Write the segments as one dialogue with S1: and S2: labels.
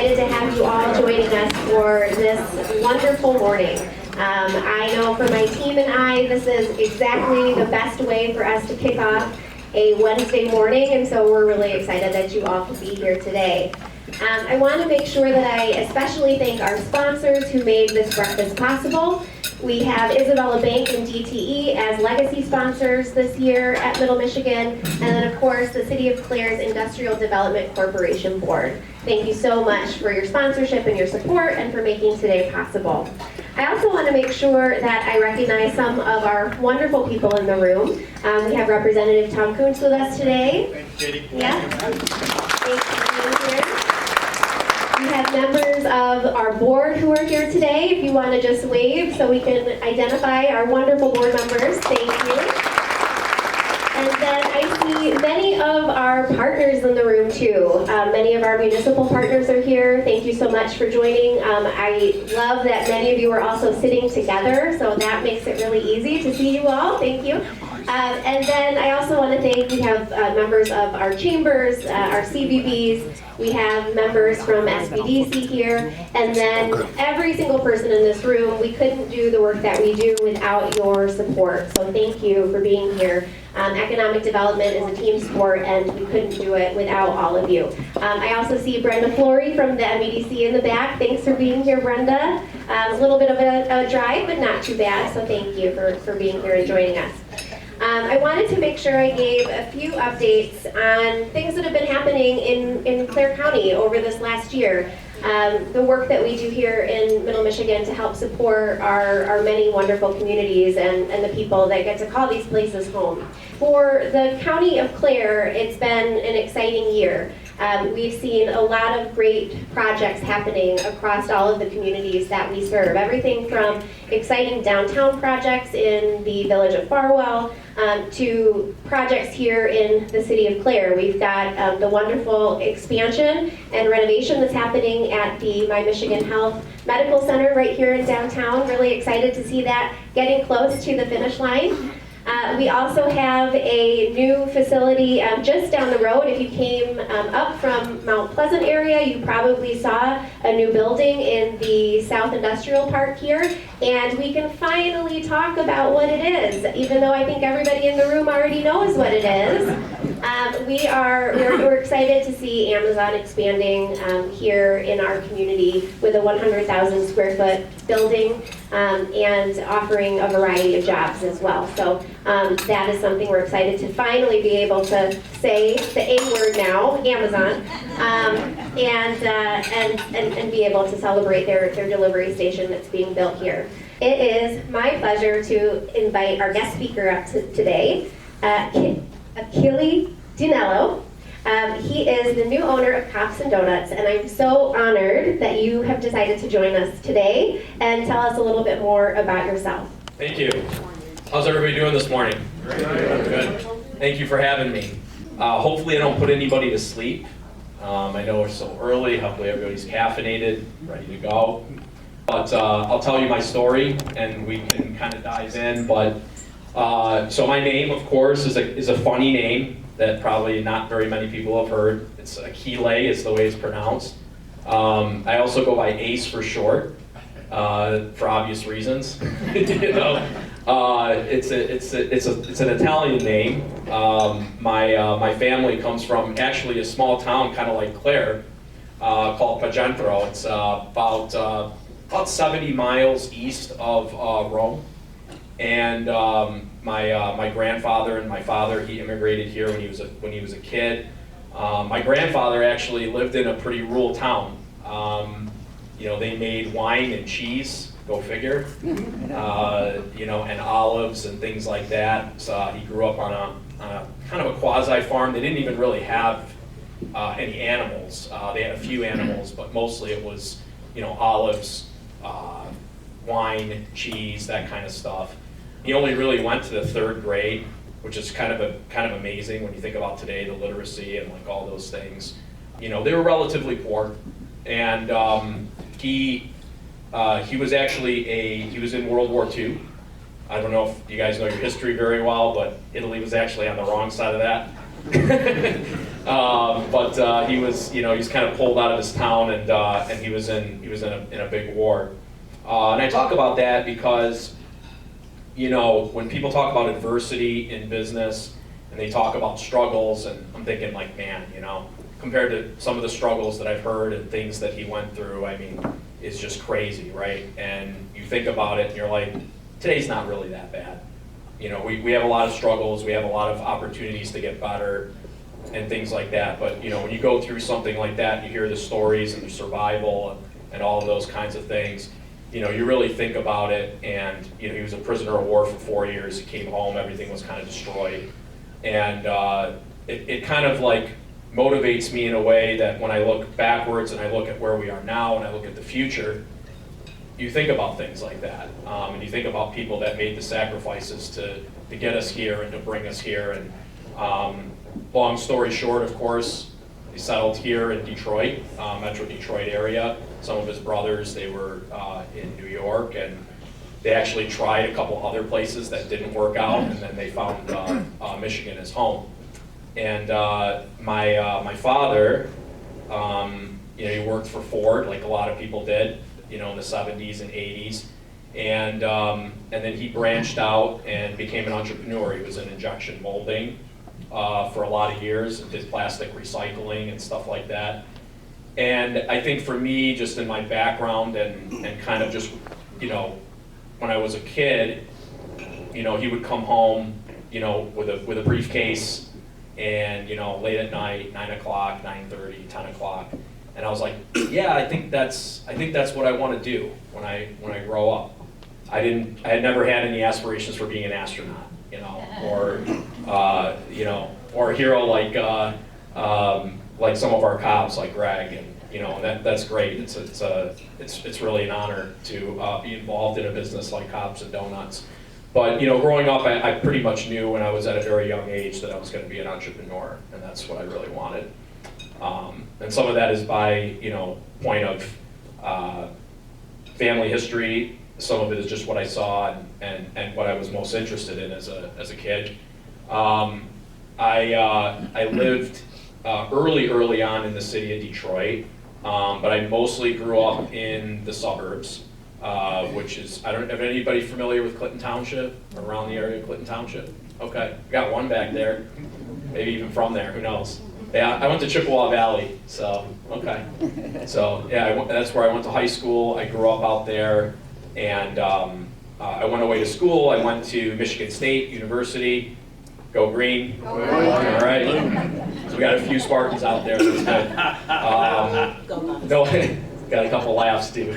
S1: excited to have you all joining us for this wonderful morning. I know for my team and I, this is exactly the best way for us to kick off a Wednesday morning, and so we're really excited that you all could be here today. I want to make sure that I especially thank our sponsors who made this breakfast possible. We have Isabella Bank and DTE as legacy sponsors this year at Middle Michigan, and then of course the City of Clare's Industrial Development Corporation Board. Thank you so much for your sponsorship and your support and for making today possible. I also want to make sure that I recognize some of our wonderful people in the room. We have Representative Tom Kuntz with us today.
S2: Thank you, Katie.
S1: Yeah. Thanks for being here. We have members of our board who are here today. If you want to just wave so we can identify our wonderful board members. Thank you. And then I see many of our partners in the room too. Many of our municipal partners are here. Thank you so much for joining. I love that many of you are also sitting together, so that makes it really easy to see you all. Thank you. And then I also want to thank, we have members of our chambers, our CBBs, we have members from SBDC here, and then every single person in this room. We couldn't do the work that we do without your support, so thank you for being here. Economic development is a team sport, and we couldn't do it without all of you. I also see Brenda Flory from the MBDC in the back. Thanks for being here, Brenda. A little bit of a drive, but not too bad, so thank you for being here and joining us. I wanted to make sure I gave a few updates on things that have been happening in Clare County over this last year. The work that we do here in Middle Michigan to help support our many wonderful communities and the people that get to call these places home. For the County of Clare, it's been an exciting year. We've seen a lot of great projects happening across all of the communities that we serve. Everything from exciting downtown projects in the village of Farwell to projects here in the city of Clare. We've got the wonderful expansion and renovation that's happening at the My Michigan Health Medical Center right here in downtown. Really excited to see that getting close to the finish line. We also have a new facility just down the road. If you came up from Mount Pleasant area, you probably saw a new building in the South Industrial Park here, and we can finally talk about what it is, even though I think everybody in the room already knows what it is. We're excited to see Amazon expanding here in our community with a 100,000 square foot building and offering a variety of jobs as well. So that is something we're excited to finally be able to say the A word now, Amazon, and be able to celebrate their delivery station that's being built here. It is my pleasure to invite our guest speaker up today, Achille Di Nello. He is the new owner of Cops and Doughnuts, and I'm so honored that you have decided to join us today and tell us a little bit more about yourself.
S2: Thank you. How's everybody doing this morning? Good. Thank you for having me. Hopefully I don't put anybody to sleep. I know it's so early. Hopefully everybody's caffeinated, ready to go. But I'll tell you my story, and we can kind of dive in. But so my name, of course, is a funny name that probably not very many people have heard. It's Achille, is the way it's pronounced. I also go by Ace for short, for obvious reasons. You know, it's an Italian name. My family comes from actually a small town, kind of like Clare, called Pagentro. It's about 70 miles east of Rome. And my grandfather and my father, he immigrated here when he was a kid. My grandfather actually lived in a pretty rural town. You know, they made wine and cheese, go figure. You know, and olives and things like that. So he grew up on a kind of a quasi farm. They didn't even really have any animals. They had a few animals, but mostly it was, you know, olives, wine, cheese, that kind of stuff. He only really went to the 3rd grade, which is kind of amazing when you think about today, the literacy and like all those things. You know, they were relatively poor, and he was actually he was in World War II. I don't know if you guys know your history very well, but Italy was actually on the wrong side of that. But he was, he was kind of pulled out of his town, and he was in a big war. And I talk about that because, when people talk about adversity in business and they talk about struggles, and I'm thinking like, man, compared to some of the struggles that I've heard and things that he went through, I mean, it's just crazy, right? And you think about it and you're like, today's not really that bad. We have a lot of struggles, we have a lot of opportunities to get better and things like that. But when you go through something like that, you hear the stories and the survival and all of those kinds of things, you really think about it. And he was a prisoner of war for 4 years. He came home, everything was kind of destroyed. And it kind of like motivates me in a way that when I look backwards and I look at where we are now and I look at the future, you think about things like that. And you think about people that made the sacrifices to get us here and to bring us here. And long story short, of course, he settled here in Detroit, Metro Detroit area. Some of his brothers, they were in New York, and they actually tried a couple other places that didn't work out, and then they found Michigan as home. And my father, he worked for Ford, like a lot of people did, in the 70s and 80s. And then he branched out and became an entrepreneur. He was in injection molding for a lot of years, and did plastic recycling and stuff like that. And I think for me, just in my background and kind of just, when I was a kid, he would come home, with a briefcase, and late at night, 9 o'clock, 9:30, 10 o'clock, and I was like, yeah, I think that's what I want to do when I grow up. I had never had any aspirations for being an astronaut, or a hero like some of our cops, like Greg, and that's great. It's really an honor to be involved in a business like Cops and Doughnuts. But growing up, I pretty much knew when I was at a very young age that I was going to be an entrepreneur, and that's what I really wanted. And some of that is by point of family history. Some of it is just what I saw and what I was most interested in as a kid. I lived early on in the city of Detroit, but I mostly grew up in the suburbs, which is, I don't know, anybody familiar with Clinton Township, around the area of Clinton Township? Okay, got one back there, maybe even from there, who knows? Yeah, I went to Chippewa Valley, so, okay. So, yeah, that's where I went to high school. I grew up out there, and I went away to school. I went to Michigan State University. Go Green. Go Green. All right. So we got a few Spartans out there. That's good. No, got a couple laughs too.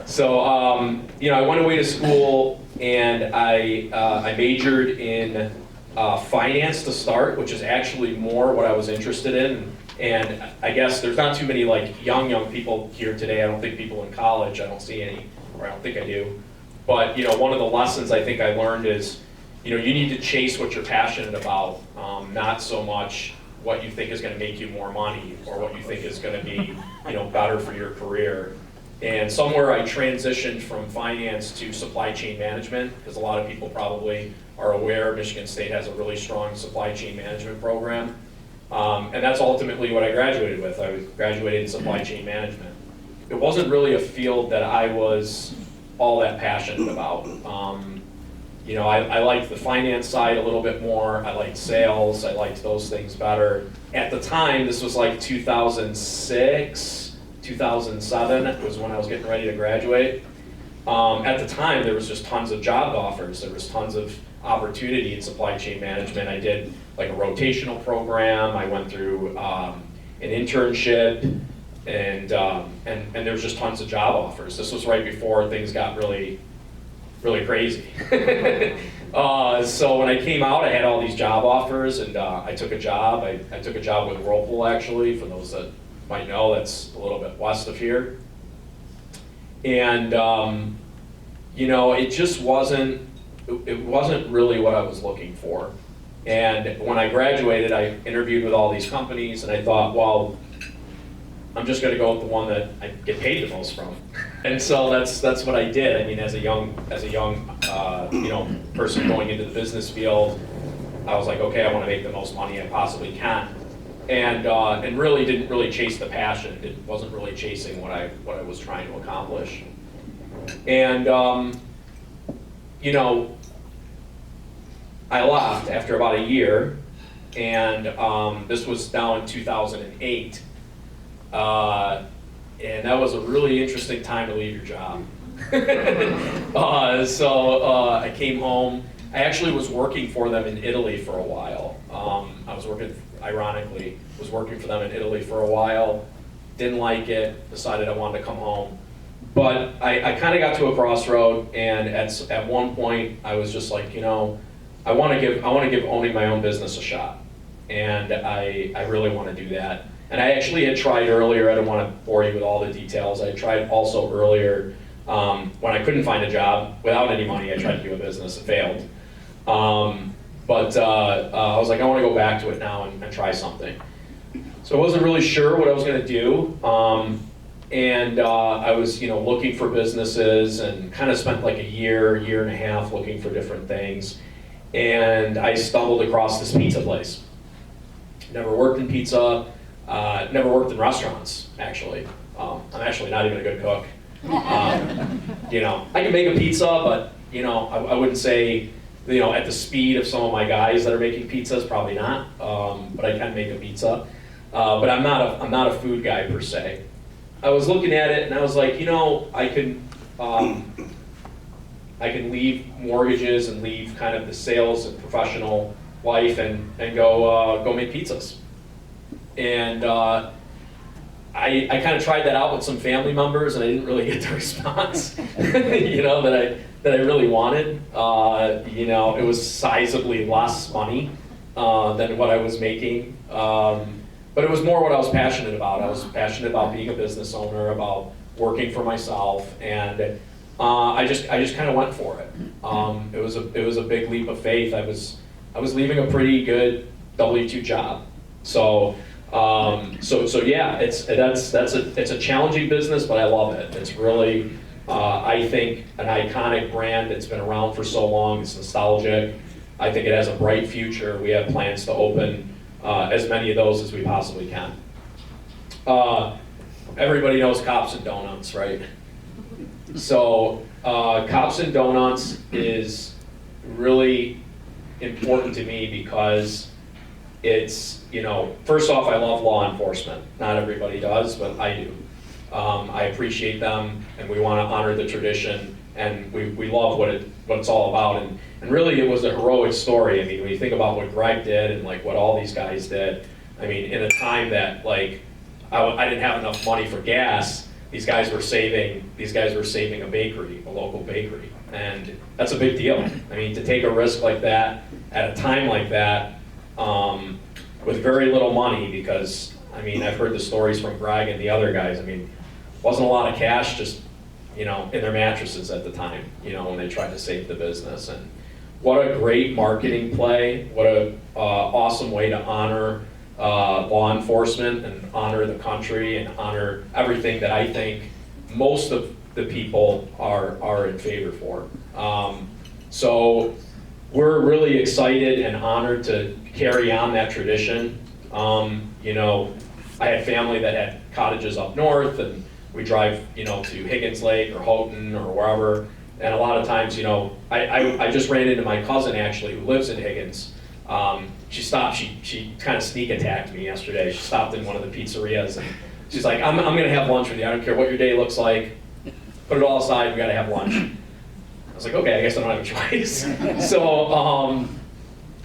S2: So, I went away to school, and I majored in finance to start, which is actually more what I was interested in. And I guess there's not too many like young people here today. I don't think people in college, I don't see any, or I don't think I do. But one of the lessons I think I learned is, you need to chase what you're passionate about, not so much what you think is going to make you more money or what you think is going to be, better for your career. And somewhere I transitioned from finance to supply chain management, because a lot of people probably are aware Michigan State has a really strong supply chain management program. And that's ultimately what I graduated with. I graduated in supply chain management. It wasn't really a field that I was all that passionate about. I liked the finance side a little bit more. I liked sales. I liked those things better. At the time, this was like 2006, 2007 was when I was getting ready to graduate. At the time, there was just tons of job offers. There was tons of opportunity in supply chain management. I did like a rotational program. I went through an internship, and there was just tons of job offers. This was right before things got really crazy. So when I came out, I had all these job offers, and I took a job. I took a job with Whirlpool, actually, for those that might know, that's a little bit west of here. And it just wasn't really what I was looking for. And when I graduated, I interviewed with all these companies, and I thought, well, I'm just going to go with the one that I get paid the most from. And so that's what I did. I mean, as a young person going into the business field, I was like, okay, I want to make the most money I possibly can. And really didn't really chase the passion. It wasn't really chasing what I was trying to accomplish. And you know, I left after about a year, and this was now in 2008. And that was a really interesting time to leave your job. So I came home. I actually was working for them in Italy for a while. I was working, ironically, was working for them in Italy for a while. Didn't like it, decided I wanted to come home. But I kind of got to a crossroad, and at one point I was just like, you know, I want to give owning my own business a shot, and I really want to do that. And I actually had tried earlier. I don't want to bore you with all the details. I tried also earlier when I couldn't find a job without any money. I tried to do a business. It failed. But I was like, I want to go back to it now and try something. So I wasn't really sure what I was going to do. And I was, you know, looking for businesses, and kind of spent like a year and a half looking for different things. And I stumbled across this pizza place. Never worked in pizza, never worked in restaurants, actually. I'm actually not even a good cook. You know, I can make a pizza, but, you know, I wouldn't say, you know, at the speed of some of my guys that are making pizzas, probably not. But I can make a pizza. But I'm not a food guy per se. I was looking at it and I was like, you know, I can leave mortgages and leave kind of the sales and professional life and go make pizzas. And I kind of tried that out with some family members, and I didn't really get the response, you know, that I really wanted. You know, it was sizably less money than what I was making. But it was more what I was passionate about. I was passionate about being a business owner, about working for myself, and I just kind of went for it. It was a big leap of faith. I was leaving a pretty good W-2 job. So yeah, it's a challenging business, but I love it. It's really I think an iconic brand. It's been around for so long. It's nostalgic. I think it has a bright future. We have plans to open as many of those as we possibly can. Everybody knows Cops and Doughnuts, right? So Cops and Doughnuts is really important to me because it's, you know, first off, I love law enforcement. Not everybody does, but I do. I appreciate them, and we want to honor the tradition, and we love what it's all about. And really, it was a heroic story. I mean, when you think about what Greg did and like what all these guys did, I mean, in a time that like I didn't have enough money for gas, these guys were saving a bakery, a local bakery, and that's a big deal. I mean, to take a risk like that at a time like that with very little money, because I mean, I've heard the stories from Greg and the other guys. I mean, wasn't a lot of cash, just, you know, in their mattresses at the time, you know, when they tried to save the business. And what a great marketing play! What a awesome way to honor law enforcement and honor the country and honor everything that I think most of the people are in favor for. So we're really excited and honored to carry on that tradition. You know, I had family that had cottages up north, and we drive, you know, to Higgins Lake or Houghton or wherever. And a lot of times, you know, I just ran into my cousin actually who lives in Higgins. She stopped, she kind of sneak attacked me yesterday. She stopped in one of the pizzerias, and she's like, I'm gonna have lunch with you. I don't care what your day looks like. Put it all aside, we gotta have lunch. I was like, okay, I guess I don't have a choice. So,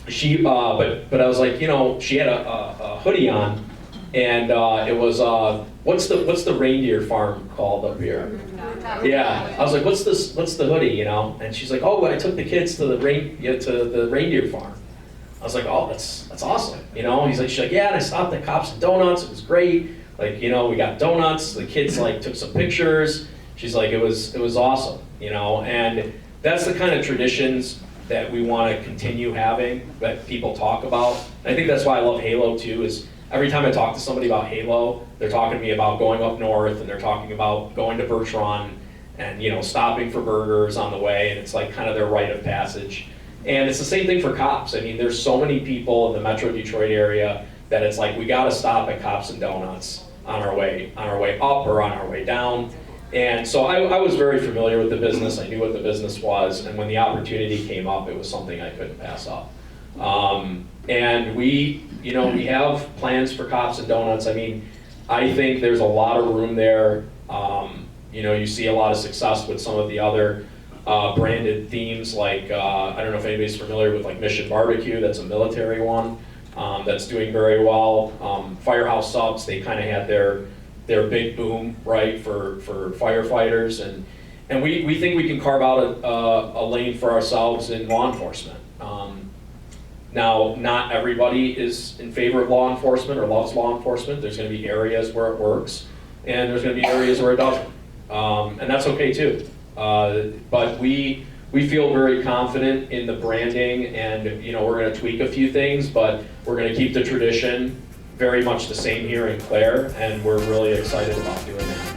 S2: but I was like, you know, she had a hoodie on, and it was, what's the reindeer farm called up here? Yeah, I was like, what's the hoodie, you know? And she's like, oh, I took the kids to the reindeer farm. I was like, oh, that's awesome, you know? She's like, yeah, and I stopped at Cops and Doughnuts. It was great. Like, you know, we got donuts. The kids like took some pictures. She's like, it was awesome, you know? And that's the kind of traditions that we want to continue having, that people talk about. And I think that's why I love Halo too, is every time I talk to somebody about Halo, they're talking to me about going up north, and they're talking about going to Birch Run and, you know, stopping for burgers on the way, and it's like kind of their rite of passage. And it's the same thing for Cops. I mean, there's so many people in the Metro Detroit area that it's like, we gotta stop at Cops and Doughnuts on our way up or on our way down. And so I was very familiar with the business. I knew what the business was, and when the opportunity came up, it was something I couldn't pass up. And we have plans for Cops and Doughnuts. I mean, I think there's a lot of room there. You see a lot of success with some of the other branded themes, like I don't know if anybody's familiar with like Mission Barbecue. That's a military one that's doing very well. Firehouse Subs, they kind of had their big boom, right, for firefighters, and we think we can carve out a lane for ourselves in law enforcement. Now, not everybody is in favor of law enforcement or loves law enforcement. There's going to be areas where it works, and there's going to be areas where it doesn't, and that's okay too. But we feel very confident in the branding, and we're going to tweak a few things, but we're going to keep the tradition very much the same here in Clare, and we're really excited about doing that.